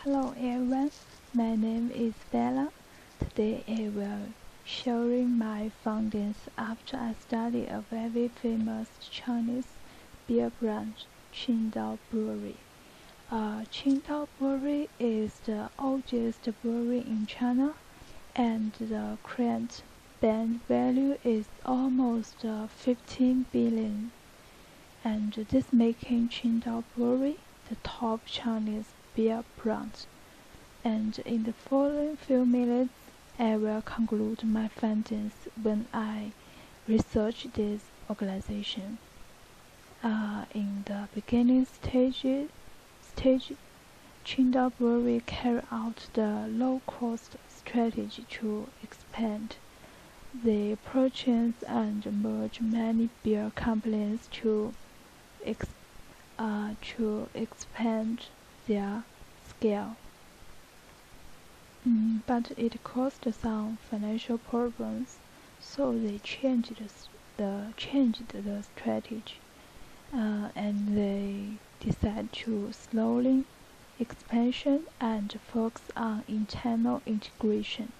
Hello everyone, my name is Bella. Today I will sharing my findings after I studied a very famous Chinese beer brand, Tsingtao Brewery. Tsingtao Brewery is the oldest brewery in China, and the current brand value is almost 15 billion. And this making Tsingtao Brewery the top Chinese beer brand. And in the following few minutes, I will conclude my findings when I research this organization. In the beginning stage, Tsingtao Brewery carried out the low-cost strategy to expand. They purchased and merged many beer companies to expand their scale. But it caused some financial problems, so they changed the strategy, and they decided to slowly expansion and focus on internal integration.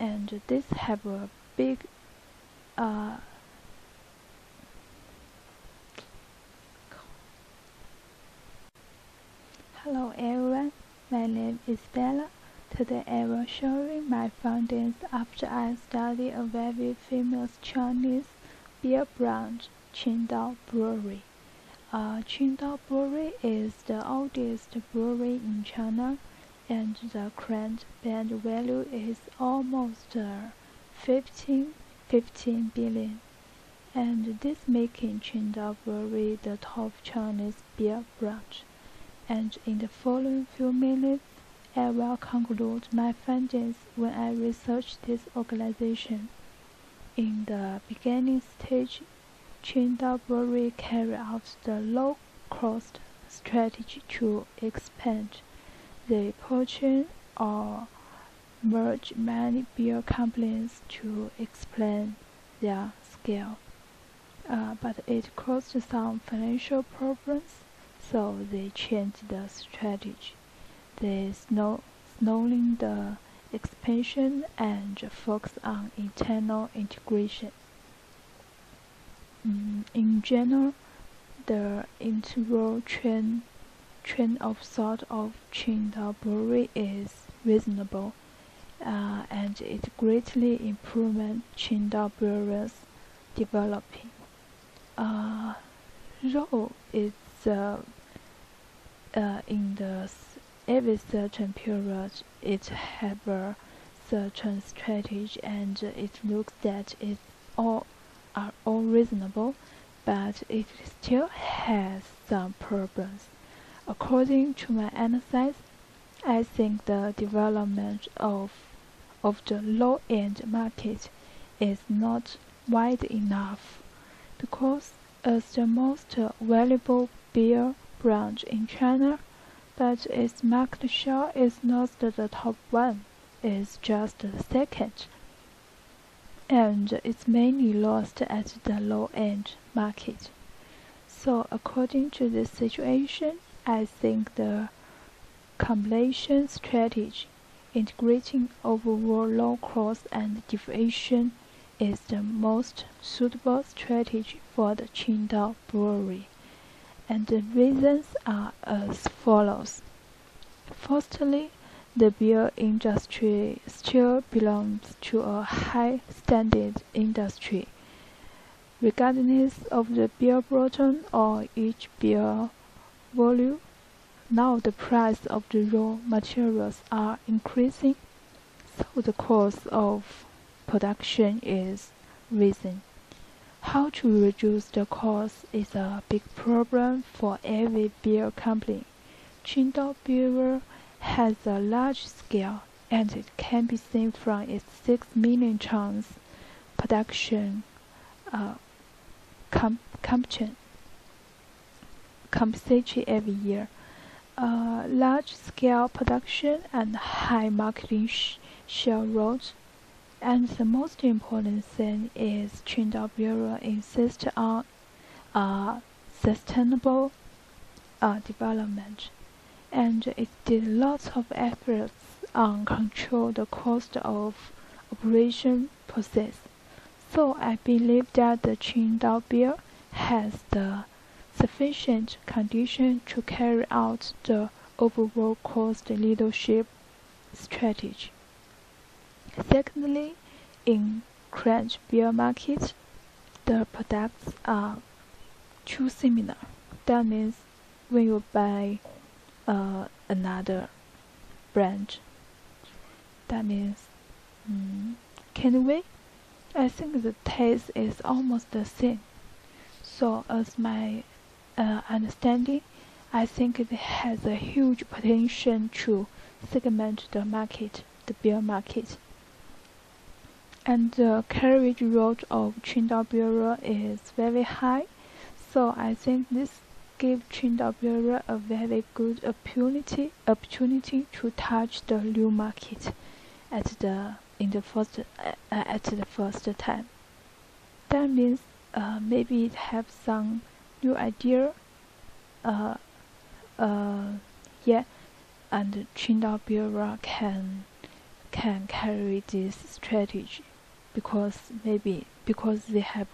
And this have a big Hello everyone, my name is Bella. Today I will sharing my findings after I studied a very famous Chinese beer brand, Tsingtao Brewery. Tsingtao Brewery is the oldest brewery in China, and the current brand value is almost 15 billion. And this making Tsingtao Brewery the top Chinese beer brand. And in the following few minutes, I will conclude my findings when I research this organization. In the beginning stage, Tsingtao Brewery carried out the low-cost strategy to expand. They purchased or merged many beer companies to expand their scale. But it caused some financial problems, so they changed the strategy. They slowing the expansion and focus on internal integration. In general, the integral train of thought of Tsingtao Brewery is reasonable, and it greatly improved Tsingtao Brewery's developing. Role is in every certain period it have a certain strategy, and it looks that it's all reasonable, but it still has some problems. According to my analysis, I think the development of the low-end market is not wide enough, because as the most valuable beer brand in China, but its market share is not the top one, it's just the second, and it's mainly lost at the low-end market. So according to this situation, I think the combination strategy, integrating overall low cost and deviation, is the most suitable strategy for the Tsingtao Brewery. And the reasons are as follows. Firstly, the beer industry still belongs to a high standard industry. Regardless of the beer bottle or each beer volume, now the price of the raw materials are increasing, so the cost of production is rising. How to reduce the cost is a big problem for every beer company. Tsingtao Brewery has a large scale, and it can be seen from its 6 million tons production capacity every year. Large-scale production and high marketing share roles. And the most important thing is Tsingtao Brewery insists on sustainable development. and it did lots of efforts on control the cost of operation process. So I believe that the Tsingtao beer has the sufficient condition to carry out the overall cost leadership strategy. Secondly, in craft beer market, the products are too similar. That means when you buy another brand, that means can we? I think the taste is almost the same. So as my understanding, I think it has a huge potential to segment the market, the beer market. And the carriage rate of Tsingtao Brewery is very high, so I think this gives Tsingtao Brewery a very good opportunity to touch the new market at the first time. That means maybe it have some new idea, yeah, and Tsingtao Brewery can carry this strategy because they have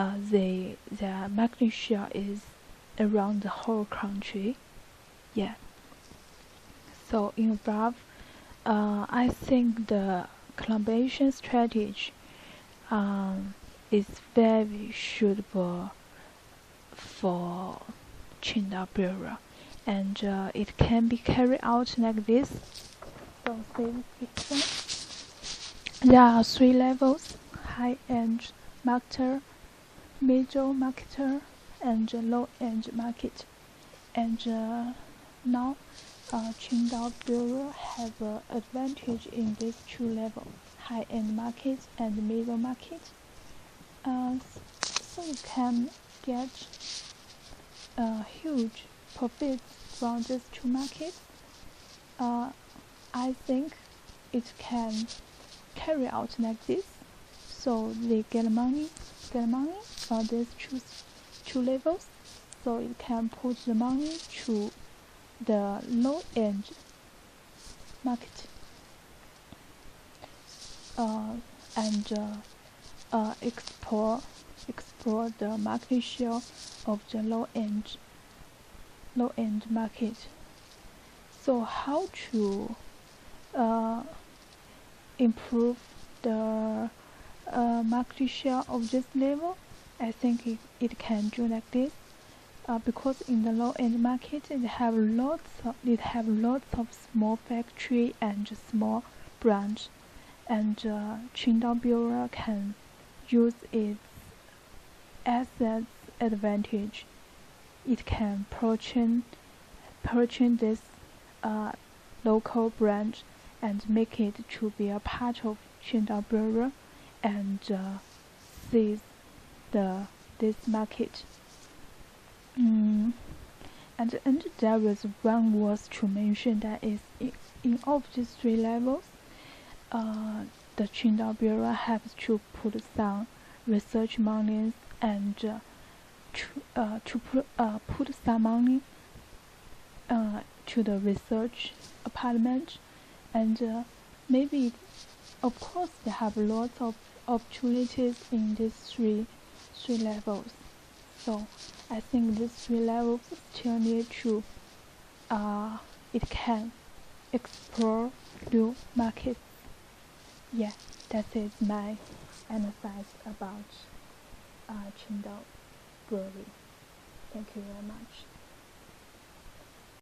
their market share is around the whole country. Yeah. So in above, I think the collaboration strategy is very suitable for Tsingtao Brewery, and it can be carried out like this. So there are 3 levels: high-end marketer, middle marketer, and low-end market. And now Tsingtao Brewery have an advantage in these 2 levels: high-end market and middle market. So you can get huge profits from these 2 markets. I think it can carry out like this, so they get money from these two levels, so it can put the money to the low-end market and explore the market share of the low-end market. So how to improve the market share of this level? I think it can do like this, because in the low-end market it have lots of small factory and small branch, and Tsingtao Brewery can use its assets advantage. It can purchase this local branch and make it to be a part of Tsingtao Brewery and seize this market. And there is one word to mention, that is in all of these 3 levels, the Tsingtao Brewery has to put some research money and to put some money to the research apartment, and maybe, of course, they have lots of opportunities in these three levels. So I think these 3 levels still need to it can explore new markets. Yeah, that is my analysis about Tsingtao Brewery. Thank you very much.